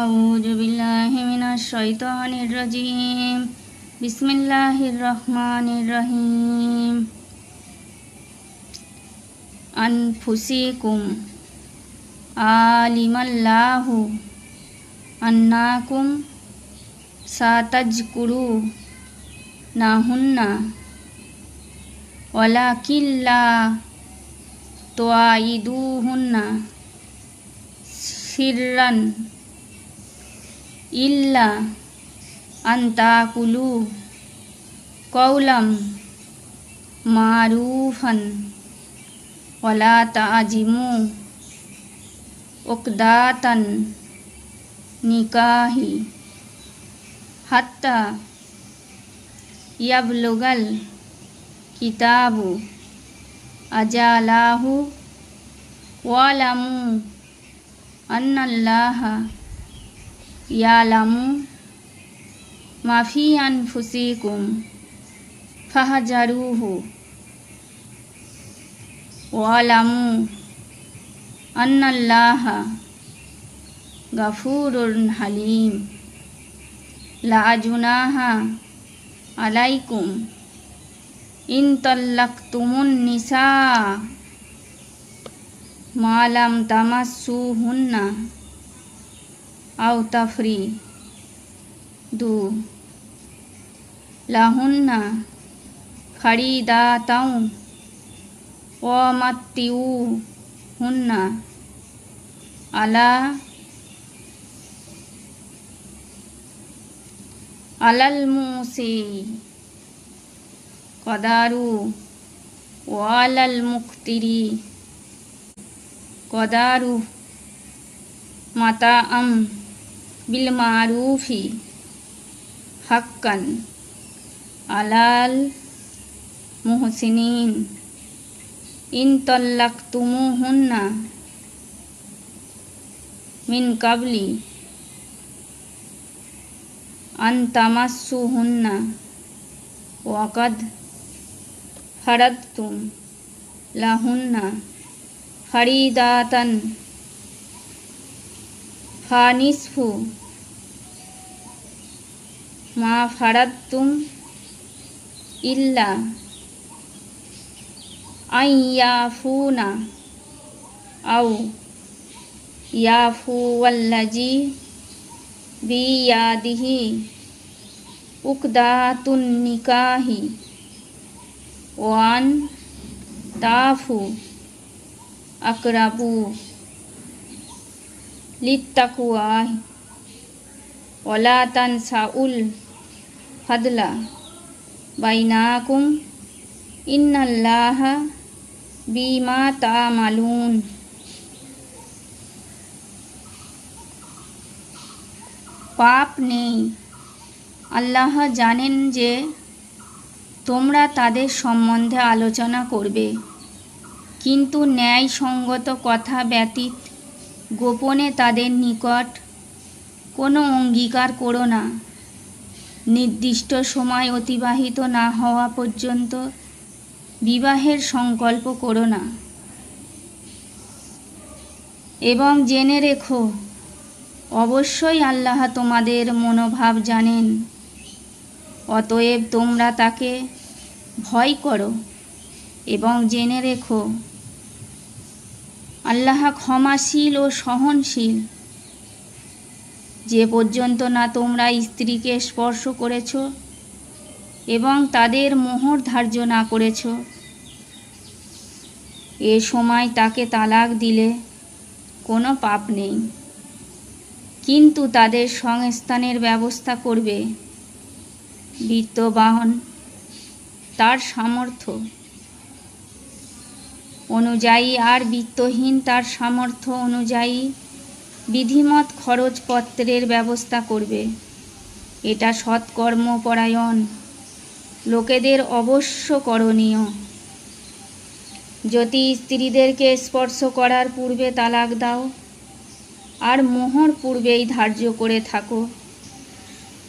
আউযু বিল্লাহি মিনাশ শাইতানির রাজিম। বিসমিল্লাহির রহমানির রহিম। আনফুসিকুম আলিমাল্লাহু আন্নাকুম সাতাজকুরু নাহুন্না ওয়ালাকিল্লা তুআইদুহুন্না সিররান ইল্লা আনতাকুলু কওলাম মারুফান ওয়ালা তাজিমু উকদাতান নিকাহি হাত্তা ইয়াবলুগাল কিতাবু আজালাহু ওয়ালামু আন্নাল্লাহা ইয়ালামু মা ফি আনফুসিকুম ফাহজারুহু ওয়ালামু আন্নাল্লাহা গাফুরুন হালিম। লা জুনাহা আলাইকুম ইন তাল্লাকতুমুন নিসা মা লাম তামাসসুহুন্না আও তাফরিদু লাহুন্না ফারিদাতাও ওয়া মাত্তিউহুন্না আলাল মুসি কদারু ওয়া আলাল মুকতিরি কদারু মাতাআম বিল মারুফি হাক্কান আলাল মুহসিনিন। ইন তাল্লাকতুমুহুন্না মিন কাবলি আন তামাসসুহুন্না ওয়া কাদ ফারাদতুম লাহুন্না ফারিদাতান ফানিসফু মা ফারাদতুম ইল্লা আইয়াফুনা আও ইয়াফু ওয়াল্লাজি বিয়াদিহি উকদাতুন নিকাহি ওয়ান তাফু আকরাবু লিত্তাকওয়া ওয়ালা তানসাউল ফাদলা বাইনাকুম ইন্নাল্লাহা বিমা তা'মালুন। পাপ নেই, আল্লাহ জানেন যে তোমরা তাদের সম্বন্ধে আলোচনা করবে, কিন্তু ন্যায় সঙ্গত কথা ব্যতীত গোপনে তাদের নিকট কোনো অঙ্গীকার করো না। নির্দিষ্ট সময় অতিবাহিত না হওয়া পর্যন্ত বিবাহের সংকল্প করো না। এবং জেনে রেখো, অবশ্যই আল্লাহ তোমাদের মনোভাব জানেন। অতএব তোমরা তাকে ভয় করো এবং জেনে রেখো, আল্লাহ ক্ষমাশীল ও সহনশীল। যে পর্যন্ত না তোমরা স্ত্রীকে স্পর্শ করেছ এবং তাদের মোহর ধার্য না করেছ, এ সময় তাকে তালাক দিলে কোনো পাপ নেই, কিন্তু তাদের সংস্থানের ব্যবস্থা করবে বিত্তবান তার সামর্থ্য অনুযায়ী আর বিত্তহীন তার সামর্থ্য অনুযায়ী বিধিমত খরচপত্রের ব্যবস্থা করবে। এটা সৎকর্মপরায়ণ লোকেদের অবশ্য করণীয়। যদি স্ত্রীদেরকে স্পর্শ করার পূর্বে তালাক দাও আর মোহর পূর্বেই ধার্য করে থাকো,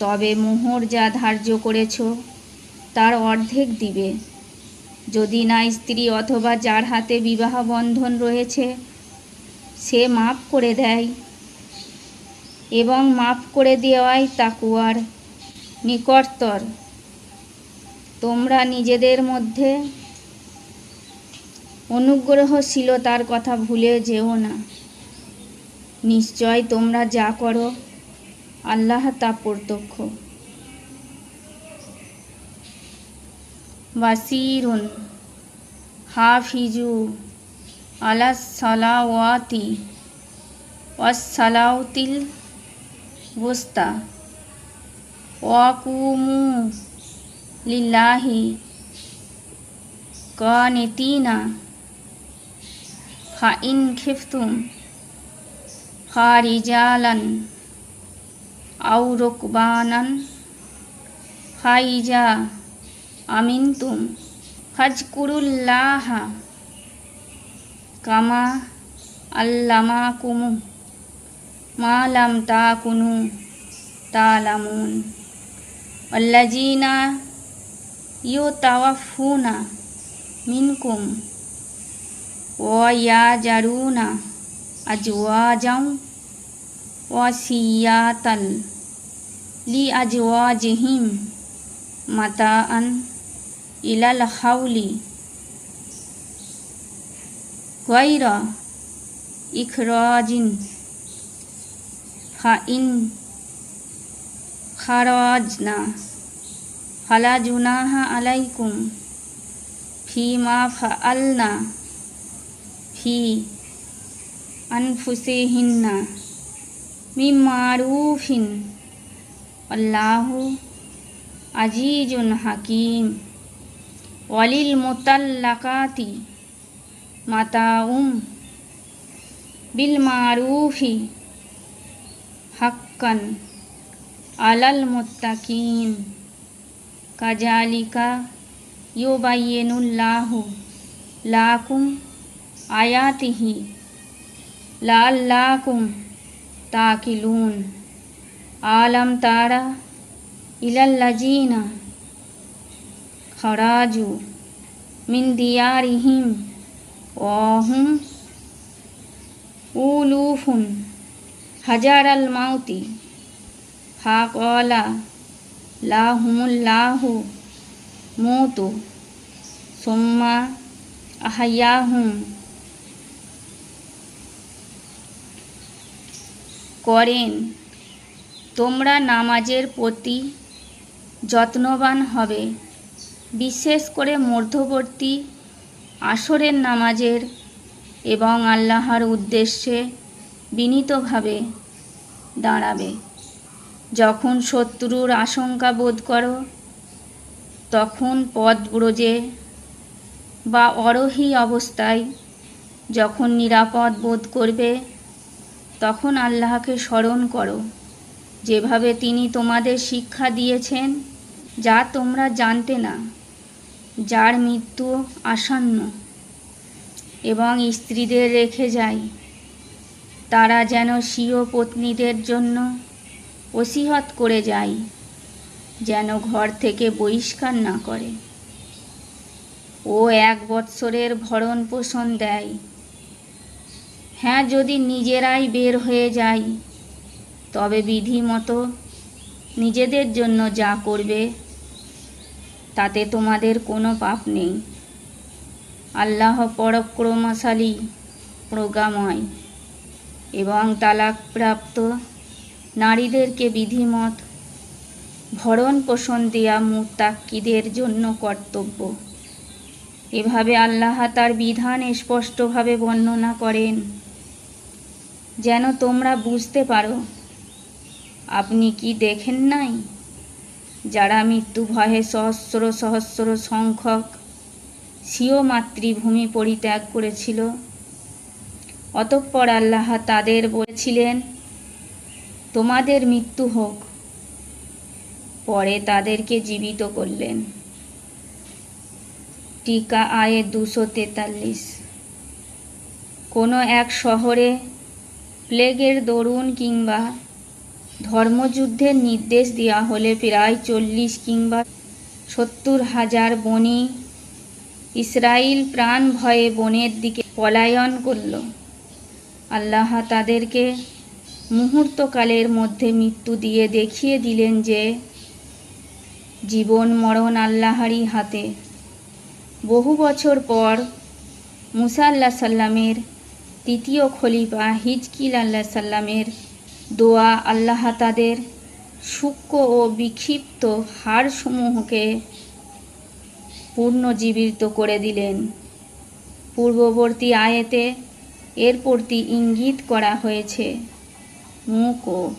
তবে মোহর যা ধার্য করেছ তার অর্ধেক দিবে। যদি না স্ত্রী অথবা যার হাতে বিবাহ বন্ধন রয়েছে সে মাপ করে দেয়, এবং মাফ করে দেওয়াই তাকওয়ার নিকটতর। তোমরা নিজেদের মধ্যে অনুগ্রহশীলতার কথা ভুলে যেও না। নিশ্চয় তোমরা যা করো আল্লাহ তা প্রত্যক্ষ। বাসিরুন হাফিজু আলাস সালাওয়াতি ওয়াস সালাওতিল ওয়াস্তা ওয়াকুমু লিল্লাহি কানিতিনা ফাইন খিফতুম ফারিজালান আও রুকবানান ফাইজা আমিনতুম ফাজকুরুল্লাহা কামা আল্লামাকুম মা লাম তাকুনু তালামুন আল্লাযীনা ইউতাওয়াফুনা মিনকুম ওয়া ইয়াজারুনা আজওয়াজাও ওয়াসিয়াতাল লিআজওয়াজিহিম মাতাআন ইলাল হাউলি গায়রা ইখরাজিন ফাইন খারাজনা ফালা জুনাহা আলাইকুম ফিমা ফাআলনা ফি আনফুসিহিন্না মিন মারুফিন আল্লাহু আজিজুন হাকিম। ওয়ালিল মুতাল্লাকাতি মাতাউম বিল মারুফি হাক্কান আলাল মুত্তাকিন কাজালিকা ইউবাইয়িনুল্লাহু লাকুম আয়াতিহি লাআল্লাকুম তাকিলুন। আলাম তারা ইলাল্লাযীনা খারাজু মিন দিয়ারিহিম ওয়া হুম উলুফুন হাজারাল মাউতি ফাকালা লাহুমুল্লাহু মুতু সুম্মা আহইয়াহুম করেন। তোমরা নামাজের প্রতি যত্নবান হবে, বিশেষ করে মধ্যবর্তী আসরের নামাজের, এবং আল্লাহর উদ্দেশ্যে বিনীতভাবে দাঁড়াবে। যখন শত্রুর আশঙ্কা বোধ করো তখন পথব্রজে বা আরোহী অবস্থায় যখন নিরাপদ বোধ করবে তখন আল্লাহকে স্মরণ করো, যেভাবে তিনি তোমাদের শিক্ষা দিয়েছেন, যা তোমরা জানতে না, যার মৃত্যু আসন্ন। এবং স্ত্রীদের রেখে যায়, তারা যেন স্বীয় পত্নীদের জন্য ওসিয়ত করে যায়, যেন ঘর থেকে বহিষ্কার না করে। ও 1 বৎসরের ভরণ পোষণ দেয়। হ্যাঁ, যদি নিজেরাই বের হয়ে যায় তবে বিধি মতো নিজেদের জন্য যা করবে তাতে তোমাদের কোনো পাপ নেই। আল্লাহ পরাক্রমশালী, প্রজ্ঞাময়। এবং তালাকপ্রাপ্ত নারীদেরকে বিধিমত ভরণ পোষণ দেয়া মুত্তাকিদের জন্য কর্তব্য। এভাবে আল্লাহ তার বিধান স্পষ্টভাবে বর্ণনা করেন যেন তোমরা বুঝতে পারো। আপনি কি দেখেন নাই যারা মৃত্যু ভয়ে সহস্র সহস্র সংখ্যক স্বীয় মাতৃভূমি পরিত্যাগ করেছিল? অতঃপর আল্লাহ তাদের বলেছিলেন, তোমাদের মৃত্যু হোক। পরে তাদেরকে জীবিত করলেন। টিকা আয়ে 243। কোনো এক শহরে প্লেগের দরুন কিংবা ধর্মযুদ্ধের নির্দেশ দেওয়া হলে প্রায় 40 কিংবা 70,000 বনী ইসরাইল প্রাণ ভয়ে বনের দিকে পলায়ন করল। আল্লাহ তাদেরকে মুহূর্তকালের মধ্যে মৃত্যু দিয়ে দেখিয়ে দিলেন যে জীবন মরণ আল্লাহরই হাতে। বহু বছর পর মুসা আল্লাহ সাল্লামের তৃতীয় খলিফা হিজকিল আল্লাহ সাল্লামের দোয়া আল্লাহ তাদের সূক্ষ্ম ও বিক্ষিপ্ত হাড়সমূহকে পুনর্জীবিত করে দিলেন। পূর্ববর্তী আয়াতে এর প্রতি ইঙ্গিত করা হয়েছে। মুখ ও